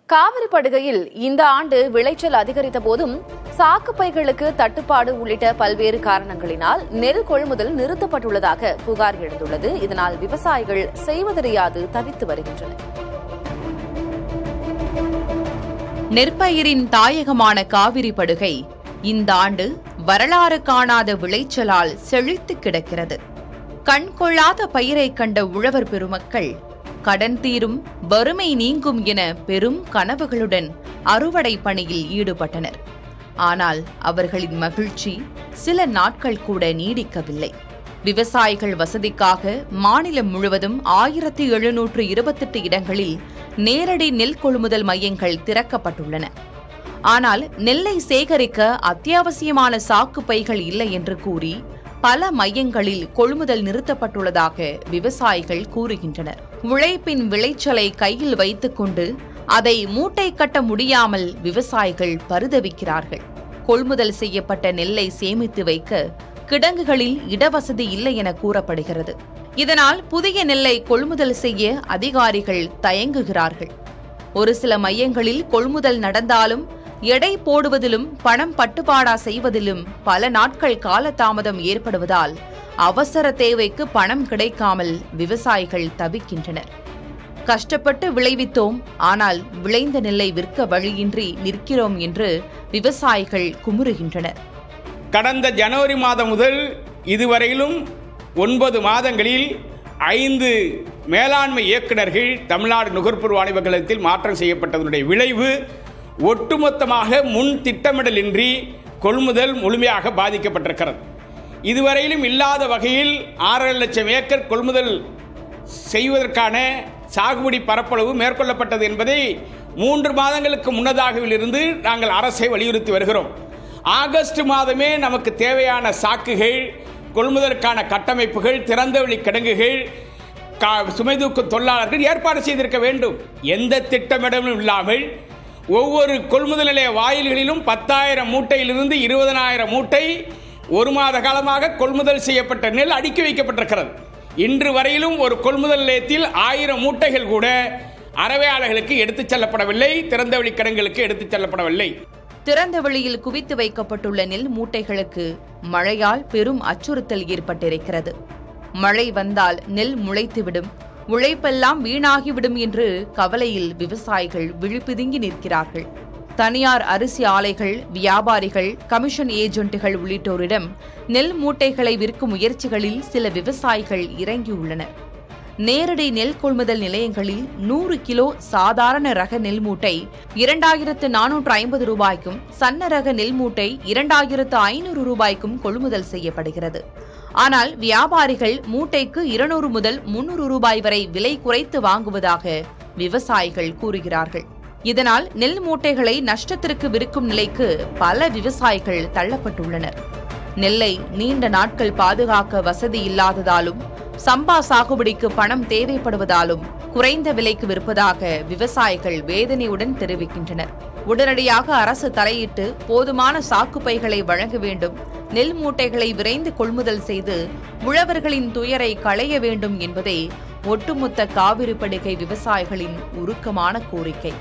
காவிரி படுகையில் இந்த ஆண்டு விளைச்சல் அதிகரித்த போதும் சாக்குப்பைகளுக்கு தட்டுப்பாடு உள்ளிட்ட பல்வேறு காரணங்களினால் நெல் கொள்முதல் நிறுத்தப்பட்டுள்ளதாக புகார் எழுந்துள்ளது. இதனால் விவசாயிகள் செய்வதறியாது தவித்து வருகின்றனர். நெற்பயிரின் தாயகமான காவிரி படுகை இந்த ஆண்டு வரலாறு காணாத விளைச்சலால் செழித்து கிடக்கிறது. கண்கொள்ளாத பயிரை கண்ட உழவர் பெருமக்கள் கடன் தீரும், வறுமை நீங்கும் என பெரும் கனவுகளுடன் அறுவடை பணியில் ஈடுபட்டனர். ஆனால் அவர்களின் மகிழ்ச்சி சில நாட்கள் கூட நீடிக்கவில்லை. விவசாயிகள் வசதிக்காக மாநிலம் முழுவதும் 1728 இடங்களில் நேரடி நெல் கொள்முதல் மையங்கள் திறக்கப்பட்டுள்ளன. ஆனால் நெல்லை சேகரிக்க அத்தியாவசியமான சாக்கு பைகள் இல்லை என்று கூறி பல மையங்களில் கொள்முதல் நிறுத்தப்பட்டுள்ளதாக விவசாயிகள் கூறுகின்றனர். உழைப்பின் விளைச்சலை கையில் வைத்துக் கொண்டு அதை மூட்டை கட்ட முடியாமல் விவசாயிகள் பரிதவிக்கிறார்கள். கொள்முதல் செய்யப்பட்ட நெல்லை சேமித்து வைக்க கிடங்குகளில் இடவசதி இல்லை என கூறப்படுகிறது. இதனால் புதிய நெல்லை கொள்முதல் செய்ய அதிகாரிகள் தயங்குகிறார்கள். ஒரு சில மையங்களில் கொள்முதல் நடந்தாலும் எடை போடுவதிலும் பணம் பட்டுப்பாடா செய்வதிலும் பல நாட்கள் காலதாமதம் ஏற்படுவதால் அவசர தேவைக்கு பணம் கிடைக்காமல் விவசாயிகள் தவிக்கின்றனர். கஷ்டப்பட்டு விளைவித்தோம், ஆனால் விளைந்த நெல்லை விற்க வழியின்றி நிற்கிறோம் என்று விவசாயிகள் குமுறுகின்றனர். கடந்த ஜனவரி மாதம் முதல் இதுவரையிலும் 9 மாதங்களில் 5 மேலாண்மை இயக்குநர்கள் தமிழ்நாடு நுகர்பொருள் வாணிப கழகத்தில் மாற்றம் செய்யப்பட்டதனுடைய விளைவு ஒட்டுமொத்தமாக முன் திட்டமிடலின்றி கொள்முதல் முழுமையாக பாதிக்கப்பட்டிருக்கிறது. இதுவரையிலும் இல்லாத வகையில் 6.5 லட்சம் ஏக்கர் கொள்முதல் செய்வதற்கான சாகுபடி பரப்பளவு மேற்கொள்ளப்பட்டது என்பதை 3 மாதங்களுக்கு முன்னதாகவிலிருந்து நாங்கள் அரசை வலியுறுத்தி வருகிறோம். ஆகஸ்ட் மாதமே நமக்கு தேவையான சாக்குகள், கொள்முதலுக்கான கட்டமைப்புகள், திறந்தவெளி கிடங்குகள், சுமை தூக்கும் தொழிலாளர்கள் ஏற்பாடு செய்திருக்க வேண்டும். எந்த திட்டமிடலும் இல்லாமல் ஒவ்வொரு கொள்முதல் நிலைய வாயில்களிலும் 10,000 மூட்டையிலிருந்து 20,000 மூட்டை 1 மாத காலமாக கொள்முதல் செய்யப்பட்ட நெல் அடுக்கி வைக்கப்பட்டிருக்கிறது. இன்று வரையிலும் ஒரு கொள்முதல் நிலையத்தில் 1000 மூட்டைகள் கூட அறவையாளர்களுக்கு எடுத்துச் செல்லப்படவில்லை, திறந்தவெளி கிடங்குகளுக்கு எடுத்துச் செல்லப்படவில்லை. திறந்த வெளியில் குவித்து வைக்கப்பட்டுள்ள நெல் மூட்டைகளுக்கு மழையால் பெரும் அச்சுறுத்தல் ஏற்பட்டிருக்கிறது. மழை வந்தால் நெல் முளைத்துவிடும், உழைப்பெல்லாம் வீணாகிவிடும் என்று கவலையில் விவசாயிகள் விழிப்புதுங்கி நிற்கிறார்கள். தனியார் அரிசி ஆலைகள், வியாபாரிகள், கமிஷன் ஏஜென்ட்டுகள் உள்ளிட்டோரிடம் நெல் மூட்டைகளை விற்கும் முயற்சிகளில் சில விவசாயிகள் இறங்கியுள்ளனர். நேரடி நெல் கொள்முதல் நிலையங்களில் 100 கிலோ சாதாரண ரக நெல் மூட்டை 2,450 ரூபாய்க்கும், சன்ன ரக நெல் மூட்டை 2,500 ரூபாய்க்கும் கொள்முதல் செய்யப்படுகிறது. ஆனால் வியாபாரிகள் மூட்டைக்கு 200 முதல் 300 ரூபாய் வரை விலை குறைத்து வாங்குவதாக விவசாயிகள் கூறுகிறார்கள். இதனால் நெல் மூட்டைகளை நஷ்டத்திற்கு விற்கும் நிலைக்கு பல விவசாயிகள் தள்ளப்பட்டுள்ளனர். நெல்லை நீண்ட நாட்கள் பாதுகாக்க வசதி இல்லாததாலும், சம்பா சாகுபடிக்கு பணம் தேவைப்படுவதாலும் குறைந்த விலைக்கு விற்பதாக விவசாயிகள் வேதனையுடன் தெரிவிக்கின்றனர். உடனடியாக அரசு தலையிட்டு போதுமான சாக்குப்பைகளை வழங்க வேண்டும், நெல் மூட்டைகளை விரைந்து கொள்முதல் செய்து உழவர்களின் துயரை களைய வேண்டும் என்பதே ஒட்டுமொத்த காவிரி படுகை விவசாயிகளின் உருக்கமான கோரிக்கை.